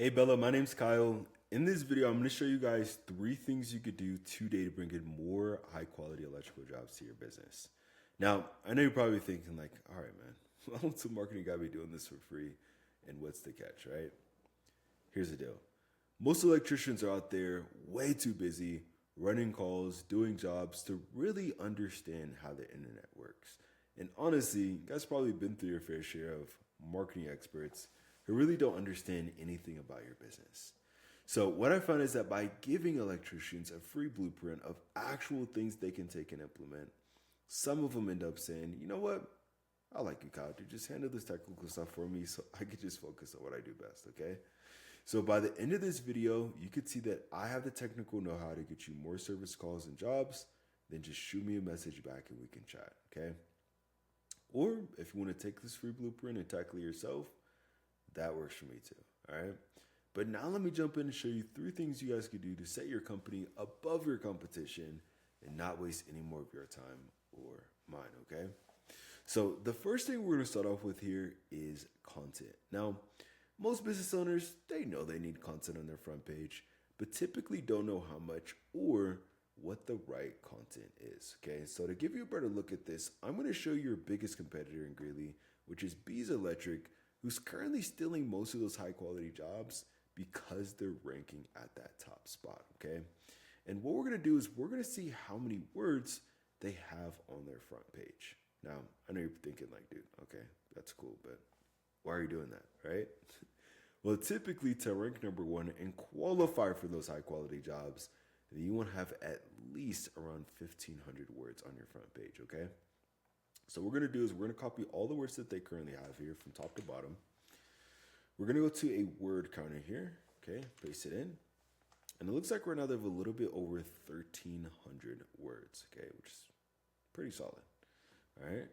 Hey Bella, my name's Kyle. In this video, I'm going to show you guys 3 things you could do today to bring in more high quality electrical jobs to your business. Now, I know you're probably thinking like, all right, man, why don't some marketing guy be doing this for free? And what's the catch, right? Here's the deal. Most electricians are out there way too busy running calls, doing jobs to really understand how the internet works. And honestly, you guys probably been through your fair share of marketing experts who really don't understand anything about your business. So what I found is that by giving electricians a free blueprint of actual things they can take and implement, some of them end up saying, you know what? I like you, Kyle. Dude, just handle this technical stuff for me so I could just focus on what I do best, okay? So by the end of this video, you could see that I have the technical know-how to get you more service calls and jobs. Then just shoot me a message back and we can chat, okay? Or if you want to take this free blueprint and tackle it yourself, that works for me too, all right? But now let me jump in and show you 3 things you guys could do to set your company above your competition and not waste any more of your time or mine, okay? So the first thing we're gonna start off with here is content. Now, most business owners, they know they need content on their front page, but typically don't know how much or what the right content is, okay? So to give you a better look at this, I'm gonna show you your biggest competitor in Greeley, which is Bees Electric, who's currently stealing most of those high quality jobs because they're ranking at that top spot, okay? And what we're gonna do is we're gonna see how many words they have on their front page. Now, I know you're thinking like, dude, okay, that's cool, but why are you doing that, right? Well, typically to rank number 1 and qualify for those high quality jobs, then you want to have at least around 1,500 words on your front page, okay? So what we're going to do is we're going to copy all the words that they currently have here from top to bottom. We're going to go to a word counter here, okay? Paste it in. And it looks like right now they have a little bit over 1,300 words, okay? Which is pretty solid, all right?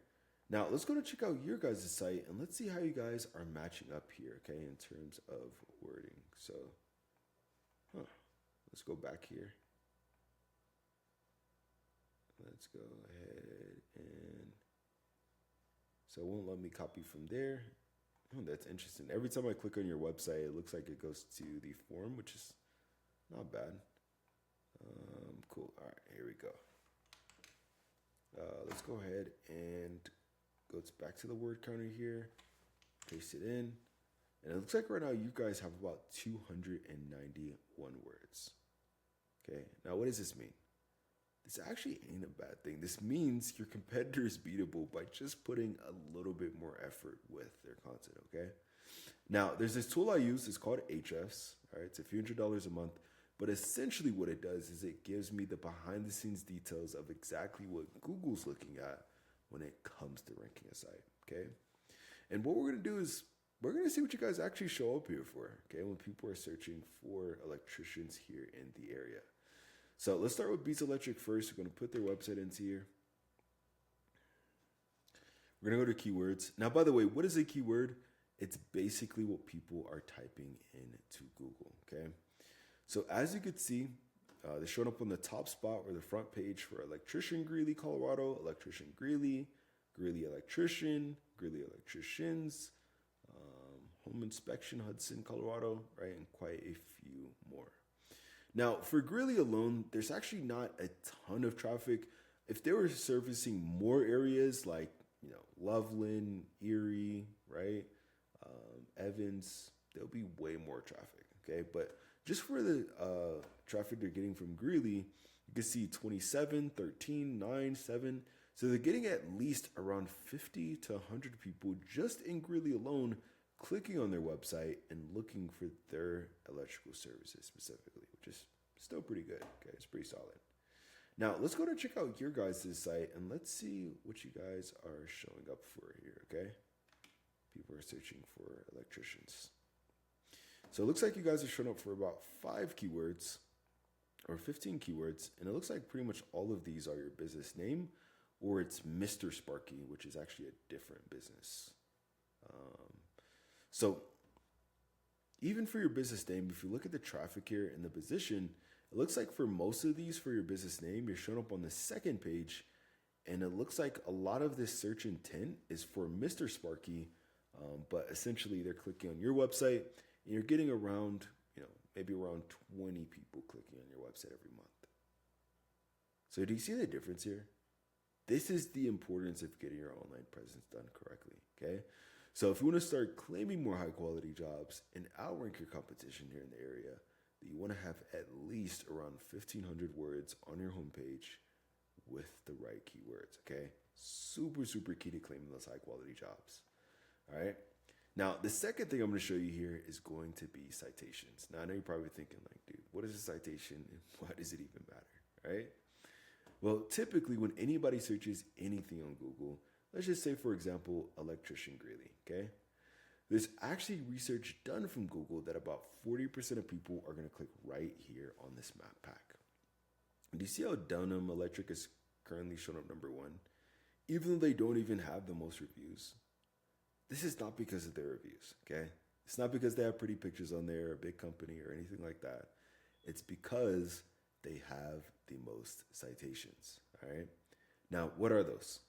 Now, let's go to check out your guys' site and let's see how you guys are matching up here, okay, in terms of wording. So, let's go back here. Let's go ahead and, so it won't let me copy from there. Oh, that's interesting. Every time I click on your website, it looks like it goes to the form, which is not bad. Cool. All right, here we go. Let's go ahead and go back to the word counter here, paste it in, and it looks like right now you guys have about 291 words. Okay, now what does this mean? This actually ain't a bad thing. This means your competitor is beatable by just putting a little bit more effort with their content, okay? Now, there's this tool I use, it's called Ahrefs, all right? It's a few $100s a month, but essentially what it does is it gives me the behind the scenes details of exactly what Google's looking at when it comes to ranking a site, okay? And what we're gonna do is we're gonna see what you guys actually show up here for, okay? When people are searching for electricians here in the area. So let's start with Beats Electric first. We're gonna put their website into here. We're gonna go to keywords. Now, by the way, what is a keyword? It's basically what people are typing into Google, okay? So as you can see, they're showing up on the top spot or the front page for electrician Greeley, Colorado, electrician Greeley, Greeley electrician, Greeley electricians, home inspection Hudson, Colorado, right? And quite a few more. Now, for Greeley alone, there's actually not a ton of traffic. If they were servicing more areas like, you know, Loveland, Erie, right? Evans, there'll be way more traffic, okay? But just for the traffic they're getting from Greeley, you can see 27, 13, 9, 7. So they're getting at least around 50 to 100 people just in Greeley alone clicking on their website and looking for their electrical services specifically, which is still pretty good, okay? It's pretty solid. Now, let's go to check out your guys' site and let's see what you guys are showing up for here, okay? People are searching for electricians. So it looks like you guys are showing up for about 5 keywords or 15 keywords, and it looks like pretty much all of these are your business name or it's Mr. Sparky, which is actually a different business. So even for your business name, if you look at the traffic here and the position, it looks like for most of these for your business name, you're showing up on the second page, and it looks like a lot of this search intent is for Mr. Sparky, but essentially they're clicking on your website and you're getting around, maybe around 20 people clicking on your website every month. So do you see the difference here? This is the importance of getting your online presence done correctly, okay? So if you want to start claiming more high quality jobs and outrank your competition here in the area, you want to have at least around 1,500 words on your homepage with the right keywords, okay? Super, super key to claiming those high quality jobs, all right? Now, the second thing I'm going to show you here is going to be citations. Now, I know you're probably thinking like, dude, what is a citation and why does it even matter, right? Well, typically when anybody searches anything on Google, let's just say, for example, electrician Greeley, okay? There's actually research done from Google that about 40% of people are going to click right here on this map pack. Do you see how Dunham Electric is currently shown up number 1, even though they don't even have the most reviews? This is not because of their reviews, okay? It's not because they have pretty pictures on there, or a big company, or anything like that. It's because they have the most citations, all right? Now, what are those?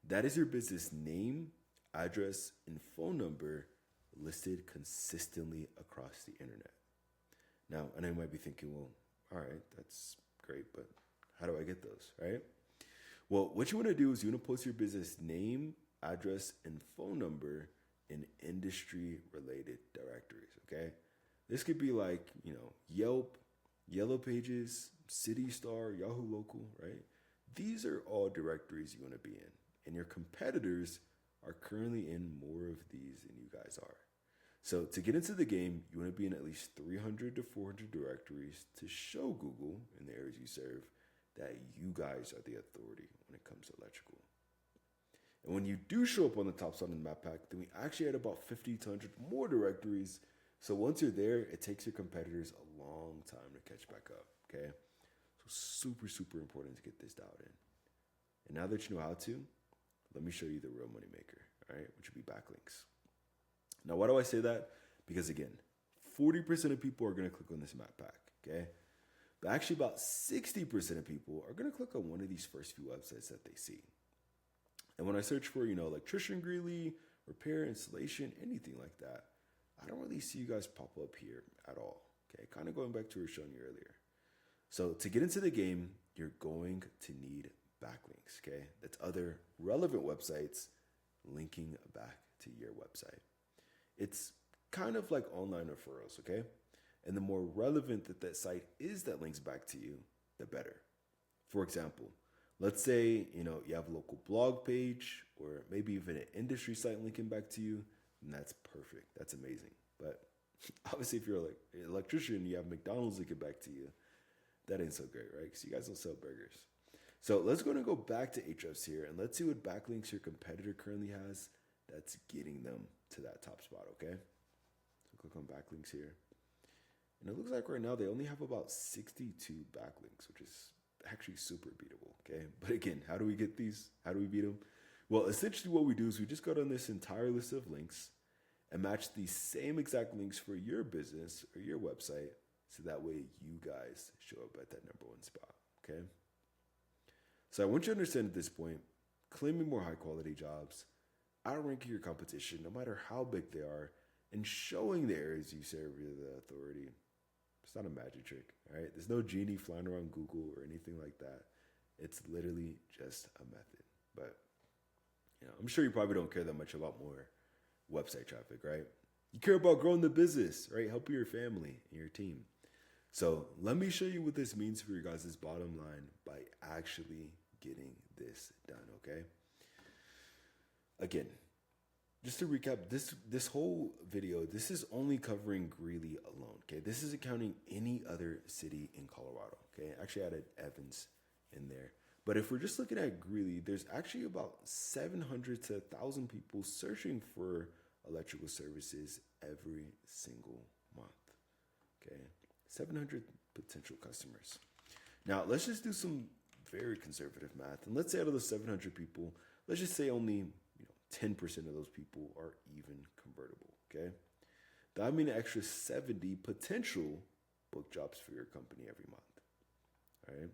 That is your business name, address, and phone number listed consistently across the internet. Now, I know you might be thinking, well, all right, that's great, but how do I get those, right? Well, what you want to do is you want to post your business name, address, and phone number in industry-related directories, okay? This could be like, Yelp, Yellow Pages, City Star, Yahoo Local, right? These are all directories you want to be in, and your competitors are currently in more of these than you guys are. So to get into the game, you want to be in at least 300 to 400 directories to show Google in the areas you serve that you guys are the authority when it comes to electrical. And when you do show up on the top spot in the map pack, then we actually add about 50 to 100 more directories. So once you're there, it takes your competitors a long time to catch back up, okay? So super, super important to get this dialed in. And now that you know how to, let me show you the real moneymaker, all right, which would be backlinks. Now, why do I say that? Because again, 40% of people are going to click on this map pack, okay? But actually about 60% of people are going to click on one of these first few websites that they see. And when I search for, electrician Greeley, repair, installation, anything like that, I don't really see you guys pop up here at all, okay? Kind of going back to what I was showing you earlier. So to get into the game, you're going to need backlinks, okay? That's other relevant websites linking back to your website. It's kind of like online referrals, okay? And the more relevant that site is that links back to you, the better. For example, let's say, you have a local blog page or maybe even an industry site linking back to you, and that's perfect. That's amazing. But obviously, if you're like an electrician and you have McDonald's linking back to you, that ain't so great, right? Because you guys don't sell burgers. So let's go back to Ahrefs here, and let's see what backlinks your competitor currently has that's getting them to that top spot, okay? So click on backlinks here. And it looks like right now they only have about 62 backlinks, which is actually super beatable, okay? But again, how do we get these? How do we beat them? Well, essentially what we do is we just go down this entire list of links and match the same exact links for your business or your website, so that way you guys show up at that number 1 spot, okay? So I want you to understand at this point, claiming more high quality jobs, outranking your competition, no matter how big they are, and showing the areas you serve the authority, it's not a magic trick, all right? There's no genie flying around Google or anything like that. It's literally just a method. But, I'm sure you probably don't care that much about more website traffic, right? You care about growing the business, right? Helping your family and your team. So let me show you what this means for your guys' bottom line by actually getting this done, okay? Again, just to recap, this whole video, this is only covering Greeley alone, okay? This isn't counting any other city in Colorado, okay? Actually, I added Evans in there. But if we're just looking at Greeley, there's actually about 700 to 1,000 people searching for electrical services every single month, okay? 700 potential customers. Now, let's just do some very conservative math. And let's say out of those 700 people, let's just say only 10% of those people are even convertible, okay? That would mean an extra 70 potential book jobs for your company every month, all right?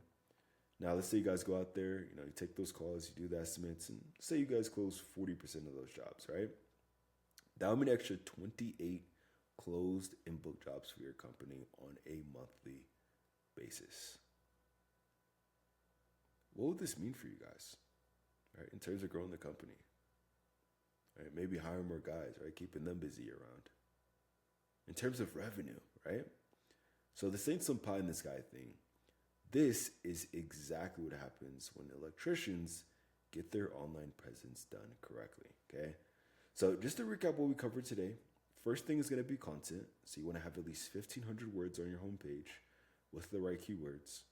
Now, let's say you guys go out there, you take those calls, you do the estimates, and say you guys close 40% of those jobs, right? That would mean an extra 28 closed and booked jobs for your company on a monthly basis. What would this mean for you guys, right? In terms of growing the company, right? Maybe hiring more guys, right? Keeping them busy around. In terms of revenue, right? So this ain't some pie in the sky thing. This is exactly what happens when electricians get their online presence done correctly, okay? So just to recap what we covered today, first thing is going to be content. So you want to have at least 1,500 words on your homepage with the right keywords.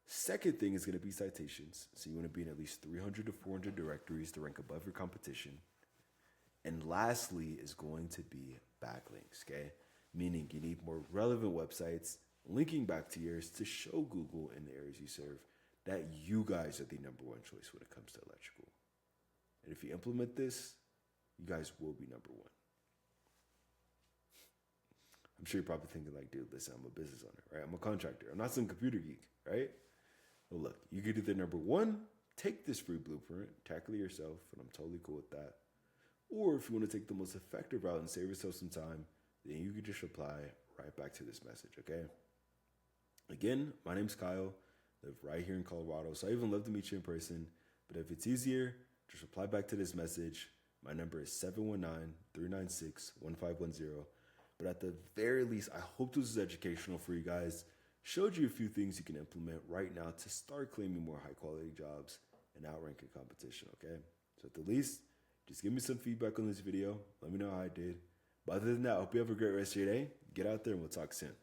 Second thing is going to be citations. So you want to be in at least 300 to 400 directories to rank above your competition. And lastly is going to be backlinks, okay? Meaning you need more relevant websites linking back to yours to show Google in the areas you serve that you guys are the number one choice when it comes to electrical. And if you implement this, you guys will be number one. I'm sure you're probably thinking like, dude, listen, I'm a business owner, right? I'm a contractor. I'm not some computer geek, right? Well, look, you could either number one, take this free blueprint, tackle it yourself, and I'm totally cool with that. Or if you want to take the most effective route and save yourself some time, then you could just reply right back to this message, okay? Again, my name's Kyle, live right here in Colorado, so I even love to meet you in person. But if it's easier, just reply back to this message. My number is 719-396-1510. But at the very least, I hope this is educational for you guys. Showed you a few things you can implement right now to start claiming more high quality jobs and outrank your competition, okay? So at the least, just give me some feedback on this video. Let me know how I did. But other than that, I hope you have a great rest of your day. Get out there and we'll talk soon.